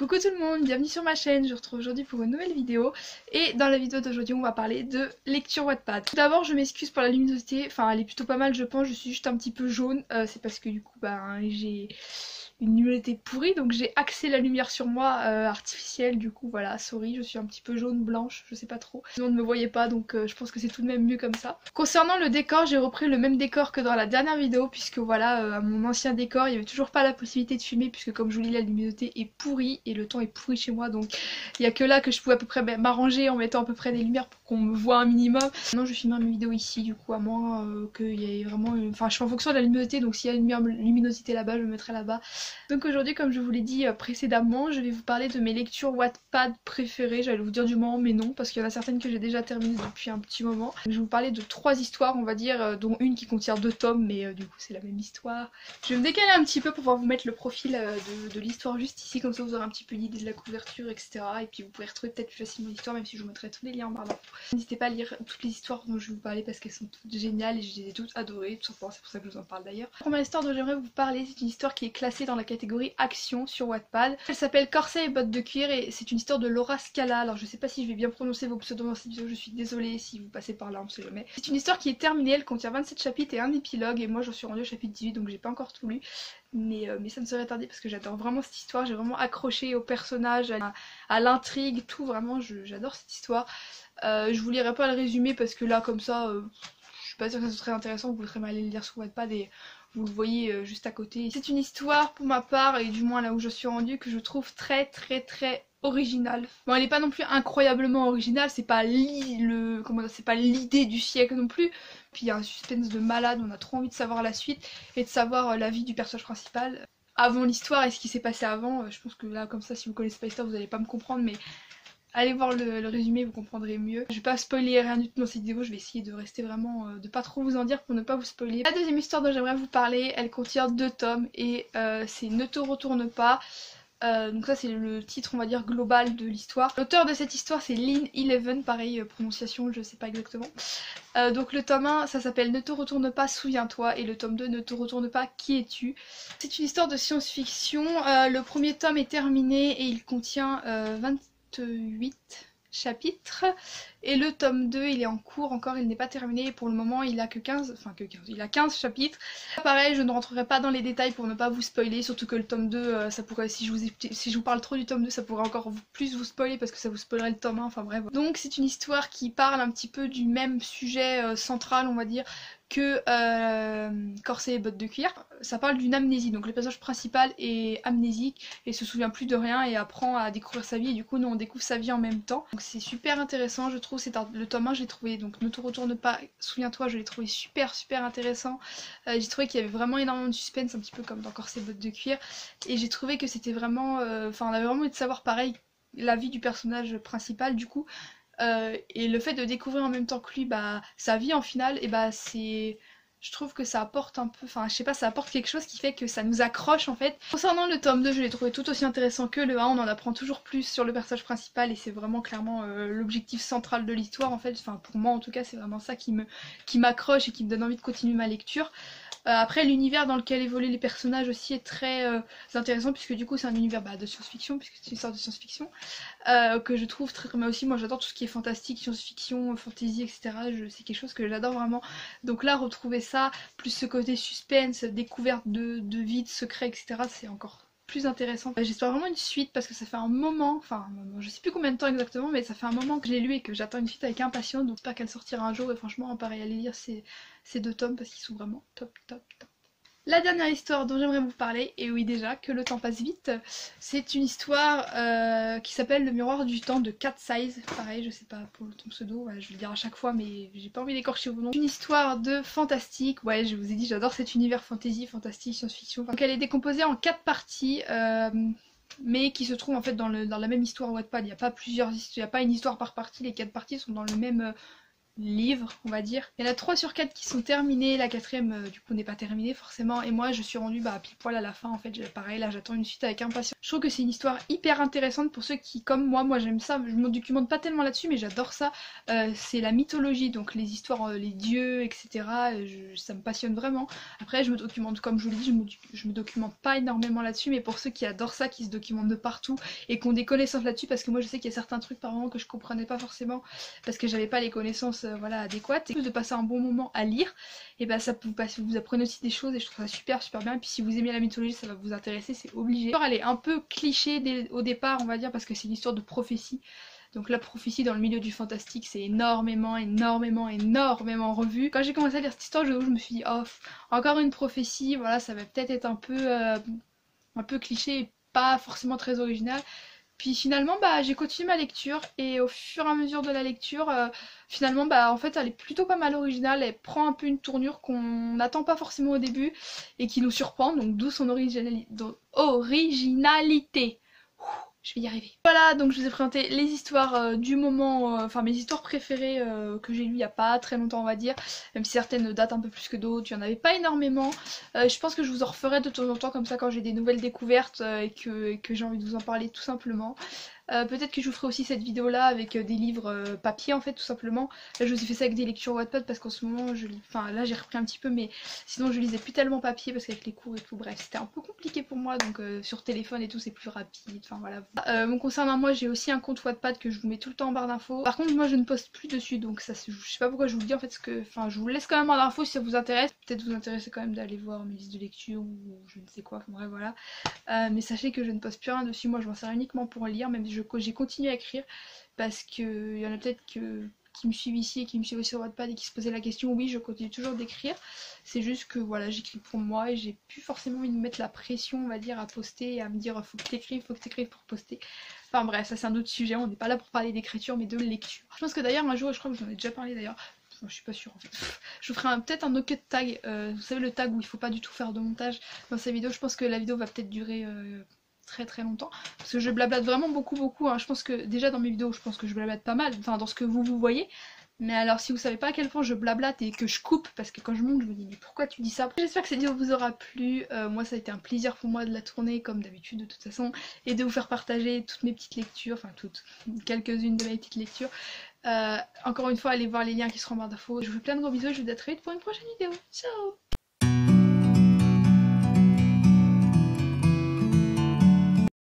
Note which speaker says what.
Speaker 1: Coucou tout le monde, bienvenue sur ma chaîne, je vous retrouve aujourd'hui pour une nouvelle vidéo. Et dans la vidéo d'aujourd'hui on va parler de lecture Wattpad. Tout d'abord je m'excuse pour la luminosité, enfin elle est plutôt pas mal je pense, je suis juste un petit peu jaune. C'est parce que du coup j'ai une luminosité pourrie, donc j'ai axé la lumière sur moi artificielle, du coup voilà, sorry, je suis un petit peu jaune, blanche, je sais pas trop. Sinon on ne me voyait pas, donc je pense que c'est tout de même mieux comme ça. Concernant le décor, j'ai repris le même décor que dans la dernière vidéo, puisque voilà, à mon ancien décor il y avait toujours pas la possibilité de filmer, puisque comme je vous l'ai dit la luminosité est pourrie et le temps est pourri chez moi, donc il y a que là que je pouvais à peu près m'arranger en mettant à peu près des lumières pour qu'on me voit un minimum. Maintenant je filme mes vidéos ici, du coup à moins qu'il y ait vraiment enfin je fais en fonction de la luminosité, donc s'il y a une luminosité là-bas je me mettrai là-bas. Donc aujourd'hui, comme je vous l'ai dit précédemment, je vais vous parler de mes lectures Wattpad préférées. J'allais vous dire du moment, mais non, parce qu'il y en a certaines que j'ai déjà terminées depuis un petit moment. Je vais vous parler de 3 histoires, on va dire, dont une qui contient 2 tomes, mais du coup c'est la même histoire. Je vais me décaler un petit peu pour pouvoir vous mettre le profil de l'histoire juste ici, comme ça vous aurez un petit peu l'idée de la couverture, etc. Et puis vous pouvez retrouver peut-être plus facilement l'histoire, même si je vous mettrai tous les liens en barre d'infos. N'hésitez pas à lire toutes les histoires dont je vais vous parler parce qu'elles sont toutes géniales et je les ai toutes adorées, tout simplement, c'est pour ça que je vous en parle d'ailleurs. La première histoire dont j'aimerais vous parler, c'est une histoire qui est classée dans la catégorie action sur Wattpad. Elle s'appelle Corset et bottes de cuir et c'est une histoire de Laura Scala. Alors je sais pas si je vais bien prononcer vos pseudos dans cette vidéo, je suis désolée si vous passez par là, on sait jamais. C'est une histoire qui est terminée, elle contient 27 chapitres et un épilogue et moi j'en suis rendue au chapitre 18 donc j'ai pas encore tout lu. Mais ça ne serait tardé parce que j'adore vraiment cette histoire, j'ai vraiment accroché au personnage, à l'intrigue, tout vraiment, j'adore cette histoire. Je vous lirai pas le résumé parce que là comme ça, je suis pas sûre que ça soit très intéressant, vous pourrez mal aller le lire sur Wattpad et vous le voyez juste à côté. C'est une histoire pour ma part, et du moins là où je suis rendue, que je trouve très originale. Bon, elle n'est pas non plus incroyablement originale, c'est pas c'est pas l'idée du siècle non plus. Puis il y a un suspense de malade, on a trop envie de savoir la suite et de savoir la vie du personnage principal. Avant l'histoire et ce qui s'est passé avant, je pense que là comme ça si vous connaissez pas l'histoire vous allez pas me comprendre, mais allez voir le résumé, vous comprendrez mieux. Je vais pas spoiler rien du tout dans cette vidéo, je vais essayer de rester vraiment, de pas trop vous en dire pour ne pas vous spoiler. La deuxième histoire dont j'aimerais vous parler, elle contient 2 tomes et c'est Ne te retourne pas. Donc ça c'est le titre on va dire global de l'histoire. L'auteur de cette histoire c'est Lynn Eleven, pareil prononciation je sais pas exactement. Donc le tome 1 ça s'appelle Ne te retourne pas, souviens-toi, et le tome 2 Ne te retourne pas, qui es-tu. C'est une histoire de science-fiction, le premier tome est terminé et il contient 28 chapitres et le tome 2 il est en cours encore, il n'est pas terminé pour le moment, il a que 15, enfin que 15, il a 15 chapitres. Pareil, je ne rentrerai pas dans les détails pour ne pas vous spoiler, surtout que le tome 2 ça pourrait, si je vous parle trop du tome 2 ça pourrait encore plus vous spoiler parce que ça vous spoilerait le tome 1, enfin bref. Donc c'est une histoire qui parle un petit peu du même sujet central on va dire que Corset et bottes de cuir. Ça parle d'une amnésie, donc le personnage principal est amnésique et se souvient plus de rien et apprend à découvrir sa vie et du coup nous on découvre sa vie en même temps. Donc c'est super intéressant je trouve, le tome 1 je l'ai trouvé, donc Ne te retourne pas, souviens-toi, je l'ai trouvé super intéressant. J'ai trouvé qu'il y avait vraiment énormément de suspense, un petit peu comme dans Corset et bottes de cuir, et j'ai trouvé que c'était vraiment, enfin on avait vraiment envie de savoir pareil la vie du personnage principal du coup. Et le fait de découvrir en même temps que lui sa vie en finale, et c'est... Je trouve que ça apporte un peu, enfin je sais pas, ça apporte quelque chose qui fait que ça nous accroche en fait. Concernant le tome 2, je l'ai trouvé tout aussi intéressant que le 1, on en apprend toujours plus sur le personnage principal et c'est vraiment clairement l'objectif central de l'histoire en fait. Enfin pour moi en tout cas c'est vraiment ça qui m'accroche et qui me donne envie de continuer ma lecture. Après l'univers dans lequel évoluent les personnages aussi est très intéressant puisque du coup c'est un univers de science-fiction, puisque c'est une sorte de science-fiction que je trouve très... Mais aussi moi j'adore tout ce qui est fantastique, science-fiction, fantasy, etc. C'est quelque chose que j'adore vraiment. Donc là retrouver ça, plus ce côté suspense, découverte de vie, de secrets, etc. c'est encore plus intéressant. J'espère vraiment une suite parce que ça fait un moment, je sais plus combien de temps exactement, mais ça fait un moment que je l'ai lu et que j'attends une suite avec impatience, donc j'espère qu'elle sortira un jour et franchement pareil allez lire ces 2 tomes parce qu'ils sont vraiment top. La dernière histoire dont j'aimerais vous parler, et oui déjà que le temps passe vite, c'est une histoire qui s'appelle Le miroir du temps de Cat Size. Pareil, je sais pas pour ton pseudo, ouais, je vais le dire à chaque fois mais j'ai pas envie d'écorcher vos noms. Une histoire de fantastique, ouais je vous ai dit j'adore cet univers fantasy, fantastique, science-fiction. Donc elle est décomposée en 4 parties. Mais qui se trouvent en fait dans la même histoire Wattpad. Il n'y a pas une histoire par partie, les 4 parties sont dans le même livres, on va dire. Il y en a 3 sur 4 qui sont terminés, la 4ème du coup n'est pas terminée forcément, et moi je suis rendue pile poil à la fin en fait, pareil là j'attends une suite avec impatience. Je trouve que c'est une histoire hyper intéressante pour ceux qui comme moi j'aime ça, je me documente pas tellement là-dessus mais j'adore ça. C'est la mythologie, donc les histoires, les dieux, etc. Ça me passionne vraiment. Après je me documente, comme je vous l'ai dit, je me documente pas énormément là-dessus, mais pour ceux qui adorent ça, qui se documentent de partout et qui ont des connaissances là-dessus, parce que moi je sais qu'il y a certains trucs par moment que je comprenais pas forcément parce que j'avais pas les connaissances voilà, adéquates, et de passer un bon moment à lire, et bah ça vous apprenez aussi des choses et je trouve ça super bien. Et puis si vous aimez la mythologie, ça va vous intéresser, c'est obligé. L'histoire elle est un peu cliché au départ on va dire, parce que c'est une histoire de prophétie. Donc la prophétie dans le milieu du fantastique c'est énormément revu. Quand j'ai commencé à lire cette histoire, je me suis dit oh encore une prophétie, voilà ça va peut-être être un peu cliché et pas forcément très original. Puis finalement j'ai continué ma lecture et au fur et à mesure de la lecture finalement en fait elle est plutôt pas mal originale, elle prend un peu une tournure qu'on n'attend pas forcément au début et qui nous surprend, donc d'où son originalité. Je vais y arriver. Voilà, donc je vous ai présenté les histoires du moment, enfin mes histoires préférées que j'ai lues il n'y a pas très longtemps on va dire, même si certaines datent un peu plus que d'autres, il n'y en avait pas énormément. Je pense que je vous en referai de temps en temps comme ça quand j'ai des nouvelles découvertes et que j'ai envie de vous en parler tout simplement. Peut-être que je vous ferai aussi cette vidéo là avec des livres papier en fait tout simplement. Là je vous ai fait ça avec des lectures Wattpad parce qu'en ce moment je lis, enfin là j'ai repris un petit peu mais sinon je lisais plus tellement papier parce qu'avec les cours et tout, bref c'était un peu compliqué pour moi, donc sur téléphone et tout c'est plus rapide, enfin voilà. Mon concernant moi j'ai aussi un compte Wattpad que je vous mets tout le temps en barre d'infos. Par contre moi je ne poste plus dessus, donc ça je sais pas pourquoi je vous le dis en fait, parce que enfin je vous laisse quand même en barre d'infos si ça vous intéresse. Peut-être vous intéresser quand même d'aller voir mes listes de lecture ou je ne sais quoi, enfin bref voilà. Mais sachez que je ne poste plus rien dessus, moi je m'en sers uniquement pour lire, même si j'ai continué à écrire parce qu'il y en a peut-être qui me suivent ici et qui me suivent aussi sur Wattpad et qui se posaient la question. Oui, je continue toujours d'écrire, c'est juste que voilà j'écris pour moi et j'ai plus forcément envie de me mettre la pression on va dire à poster et à me dire faut que t'écrives pour poster. Enfin bref, ça c'est un autre sujet, on n'est pas là pour parler d'écriture mais de lecture. Je pense que d'ailleurs un jour, je crois que j'en ai déjà parlé d'ailleurs, je suis pas sûre en fait. Je vous ferai peut-être un no cut tag, vous savez le tag où il faut pas du tout faire de montage dans ces vidéos. Je pense que la vidéo va peut-être durer très longtemps parce que je blablate vraiment beaucoup hein. Je pense que déjà dans mes vidéos je pense que je blablate pas mal, enfin dans ce que vous voyez, mais alors si vous savez pas à quel point je blablate et que je coupe, parce que quand je monte je me dis mais pourquoi tu dis ça. J'espère que cette vidéo vous aura plu, moi ça a été un plaisir pour moi de la tourner comme d'habitude de toute façon et de vous faire partager toutes mes petites lectures, enfin quelques-unes de mes petites lectures. Encore une fois allez voir les liens qui seront en barre d'infos. Je vous fais plein de gros bisous et je vous dis à très vite pour une prochaine vidéo. Ciao.